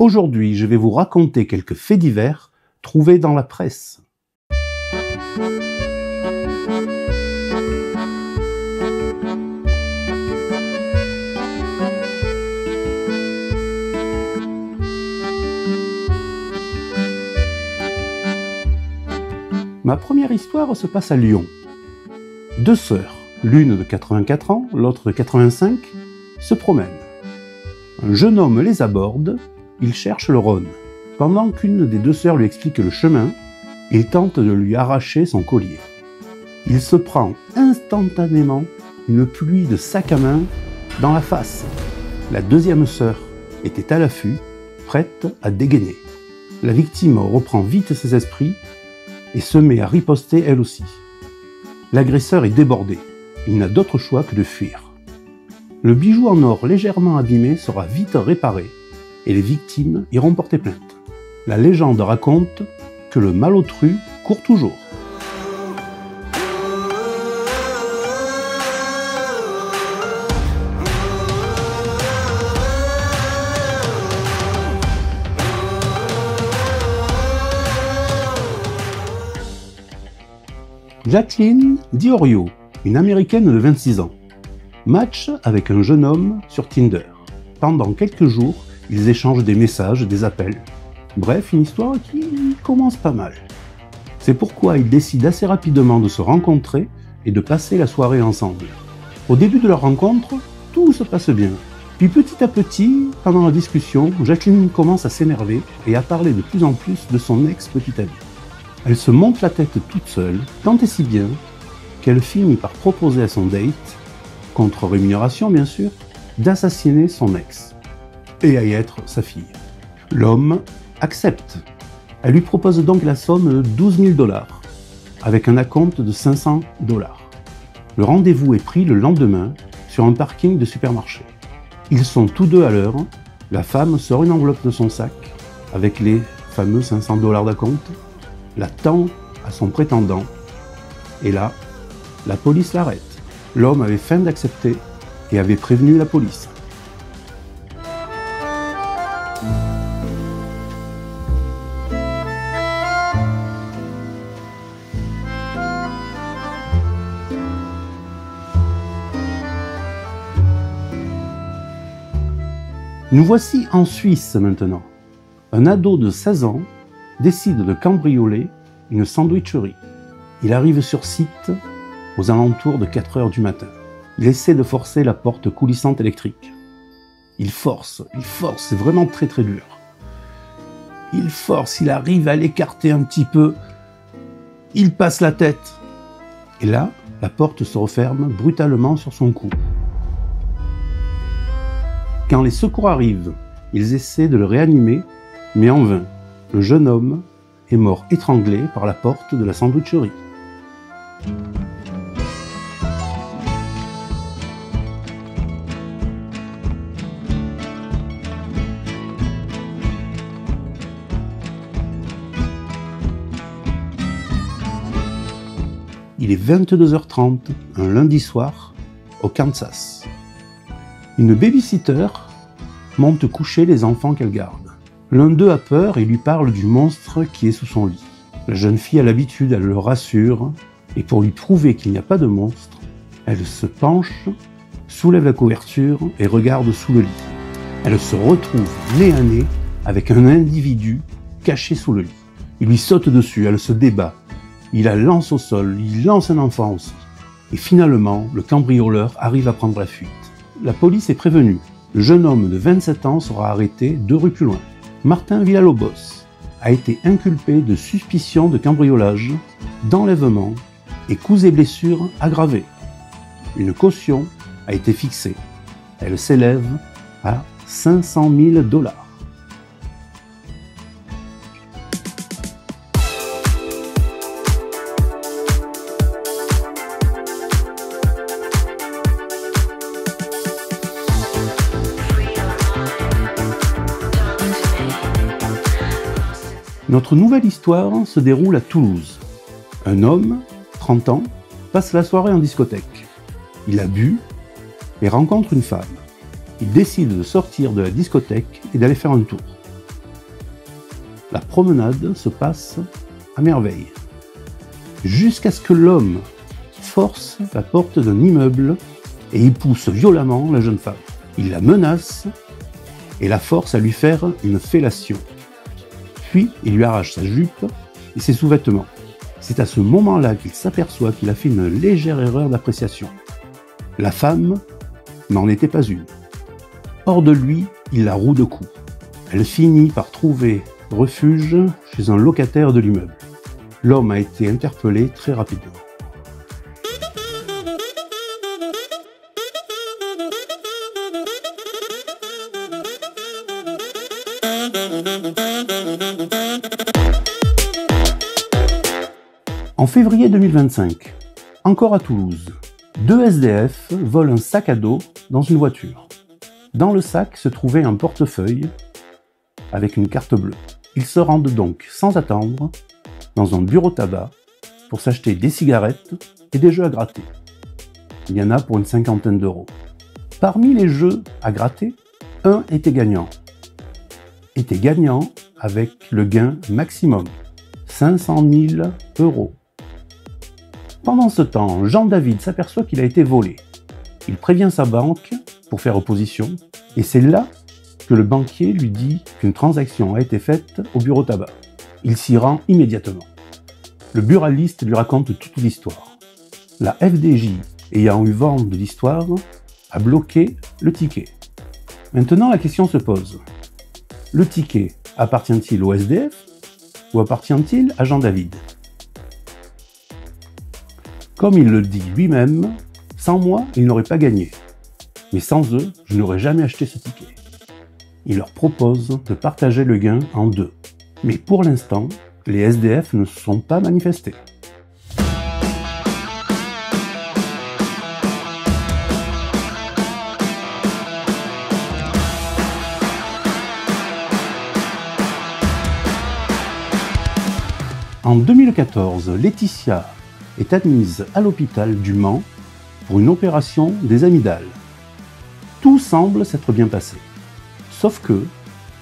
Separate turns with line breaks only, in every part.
Aujourd'hui, je vais vous raconter quelques faits divers trouvés dans la presse. Ma première histoire se passe à Lyon. Deux sœurs, l'une de 84 ans, l'autre de 85, se promènent. Un jeune homme les aborde, il cherche le Rhône. Pendant qu'une des deux sœurs lui explique le chemin, il tente de lui arracher son collier. Il se prend instantanément une pluie de sacs à main dans la face. La deuxième sœur était à l'affût, prête à dégainer. La victime reprend vite ses esprits et se met à riposter elle aussi. L'agresseur est débordé, il n'a d'autre choix que de fuir. Le bijou en or légèrement abîmé sera vite réparé et les victimes iront porter plainte. La légende raconte que le malotru court toujours. Jacqueline Diorio, une américaine de 26 ans, match avec un jeune homme sur Tinder. Pendant quelques jours, ils échangent des messages, des appels. Bref, une histoire qui commence pas mal. C'est pourquoi ils décident assez rapidement de se rencontrer et de passer la soirée ensemble. Au début de leur rencontre, tout se passe bien. Puis petit à petit, pendant la discussion, Jacqueline commence à s'énerver et à parler de plus en plus de son ex-petit ami. Elle se monte la tête toute seule, tant et si bien qu'elle finit par proposer à son date, contre rémunération bien sûr, d'assassiner son ex et à y être sa fille. L'homme accepte. Elle lui propose donc la somme de 12 000 $, avec un acompte de 500 $. Le rendez-vous est pris le lendemain sur un parking de supermarché. Ils sont tous deux à l'heure. La femme sort une enveloppe de son sac avec les fameux 500 $ d'acompte, la tend à son prétendant, et là, la police l'arrête. L'homme avait feint d'accepter et avait prévenu la police. Nous voici en Suisse maintenant. Un ado de 16 ans décide de cambrioler une sandwicherie. Il arrive sur site aux alentours de 4 heures du matin. Il essaie de forcer la porte coulissante électrique. Il force, c'est vraiment très très dur. Il force, il arrive à l'écarter un petit peu. Il passe la tête. Et là, la porte se referme brutalement sur son cou. Quand les secours arrivent, ils essaient de le réanimer, mais en vain. Le jeune homme est mort étranglé par la porte de la sandwicherie. Il est 22h30, un lundi soir, au Kansas. Une babysitter monte coucher les enfants qu'elle garde. L'un d'eux a peur et lui parle du monstre qui est sous son lit. La jeune fille a l'habitude, elle le rassure, et pour lui prouver qu'il n'y a pas de monstre, elle se penche, soulève la couverture et regarde sous le lit. Elle se retrouve nez à nez avec un individu caché sous le lit. Il lui saute dessus, elle se débat. Il la lance au sol, il lance un enfant aussi. Et finalement, le cambrioleur arrive à prendre la fuite. La police est prévenue. Le jeune homme de 27 ans sera arrêté 2 rues plus loin. Martin Villalobos a été inculpé de suspicion de cambriolage, d'enlèvement et coups et blessures aggravés. Une caution a été fixée. Elle s'élève à 500 000 $. Notre nouvelle histoire se déroule à Toulouse. Un homme, 30 ans, passe la soirée en discothèque. Il a bu et rencontre une femme. Il décide de sortir de la discothèque et d'aller faire un tour. La promenade se passe à merveille. Jusqu'à ce que l'homme force la porte d'un immeuble et y pousse violemment la jeune femme. Il la menace et la force à lui faire une fellation. Puis il lui arrache sa jupe et ses sous-vêtements. C'est à ce moment-là qu'il s'aperçoit qu'il a fait une légère erreur d'appréciation. La femme n'en était pas une. Hors de lui, il la roue de coups. Elle finit par trouver refuge chez un locataire de l'immeuble. L'homme a été interpellé très rapidement. En février 2025, encore à Toulouse, 2 SDF volent un sac à dos dans une voiture. Dans le sac se trouvait un portefeuille avec une carte bleue. Ils se rendent donc sans attendre dans un bureau tabac pour s'acheter des cigarettes et des jeux à gratter. Il y en a pour une cinquantaine d'euros. Parmi les jeux à gratter, un était gagnant. Était gagnant avec le gain maximum, 500 000 euros. Pendant ce temps, Jean-David s'aperçoit qu'il a été volé. Il prévient sa banque pour faire opposition, et c'est là que le banquier lui dit qu'une transaction a été faite au bureau tabac. Il s'y rend immédiatement. Le buraliste lui raconte toute l'histoire. La FDJ, ayant eu vent de l'histoire, a bloqué le ticket. Maintenant, la question se pose. Le ticket appartient-il au SDF ou appartient-il à Jean-David? Comme il le dit lui-même, sans moi, il n'aurait pas gagné. Mais sans eux, je n'aurais jamais acheté ce ticket. Il leur propose de partager le gain en deux. Mais pour l'instant, les SDF ne se sont pas manifestés. En 2014, Laetitia est admise à l'hôpital du Mans pour une opération des amygdales. Tout semble s'être bien passé. Sauf que,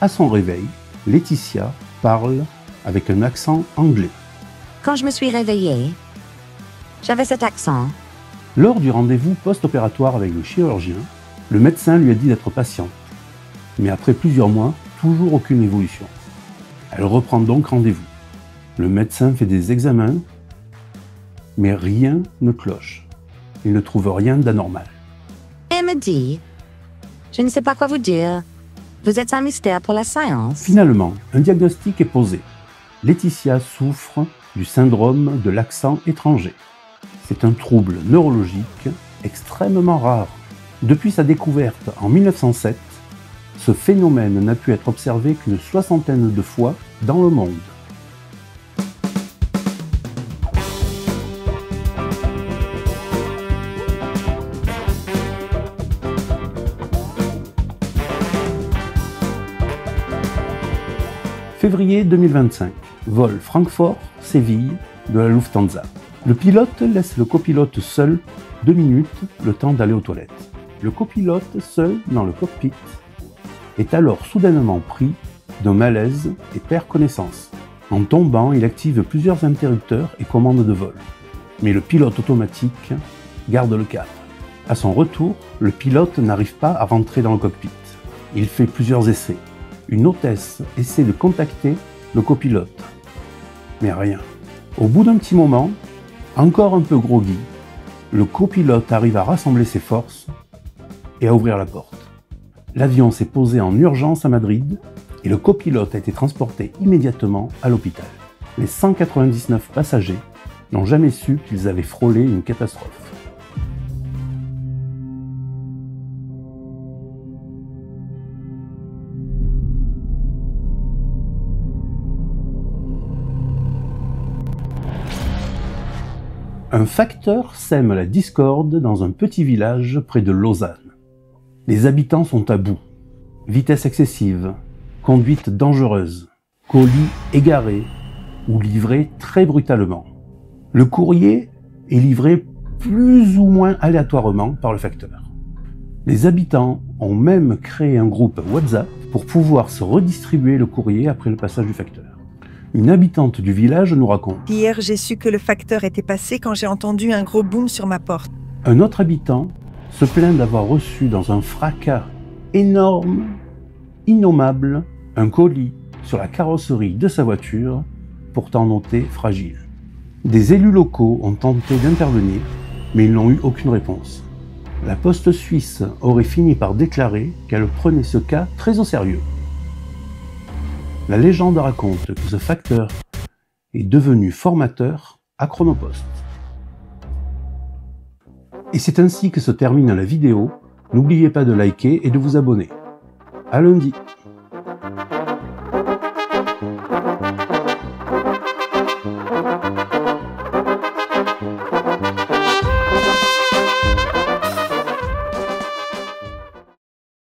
à son réveil, Laetitia parle avec un accent anglais.
Quand je me suis réveillée, j'avais cet accent.
Lors du rendez-vous post-opératoire avec le chirurgien, le médecin lui a dit d'être patiente. Mais après plusieurs mois, toujours aucune évolution. Elle reprend donc rendez-vous. Le médecin fait des examens, mais rien ne cloche. Il ne trouve rien d'anormal.
Elle me dit, je ne sais pas quoi vous dire. Vous êtes un mystère pour la science.
Finalement, un diagnostic est posé. Laetitia souffre du syndrome de l'accent étranger. C'est un trouble neurologique extrêmement rare. Depuis sa découverte en 1907, ce phénomène n'a pu être observé qu'une soixantaine de fois dans le monde. Février 2025, vol Francfort-Séville de la Lufthansa. Le pilote laisse le copilote seul 2 minutes, le temps d'aller aux toilettes. Le copilote, seul dans le cockpit, est alors soudainement pris d'un malaise et perd connaissance. En tombant, il active plusieurs interrupteurs et commandes de vol. Mais le pilote automatique garde le cap. À son retour, le pilote n'arrive pas à rentrer dans le cockpit. Il fait plusieurs essais. Une hôtesse essaie de contacter le copilote. Mais rien. Au bout d'un petit moment, encore un peu groggy, le copilote arrive à rassembler ses forces et à ouvrir la porte. L'avion s'est posé en urgence à Madrid et le copilote a été transporté immédiatement à l'hôpital. Les 199 passagers n'ont jamais su qu'ils avaient frôlé une catastrophe. Un facteur sème la discorde dans un petit village près de Lausanne. Les habitants sont à bout. Vitesse excessive, conduite dangereuse, colis égarés ou livrés très brutalement. Le courrier est livré plus ou moins aléatoirement par le facteur. Les habitants ont même créé un groupe WhatsApp pour pouvoir se redistribuer le courrier après le passage du facteur. Une habitante du village nous raconte.
Hier, j'ai su que le facteur était passé quand j'ai entendu un gros boom sur ma porte.
Un autre habitant se plaint d'avoir reçu dans un fracas énorme, innommable, un colis sur la carrosserie de sa voiture, pourtant noté fragile. Des élus locaux ont tenté d'intervenir, mais ils n'ont eu aucune réponse. La Poste suisse aurait fini par déclarer qu'elle prenait ce cas très au sérieux. La légende raconte que ce facteur est devenu formateur à Chronopost. Et c'est ainsi que se termine la vidéo. N'oubliez pas de liker et de vous abonner. À lundi.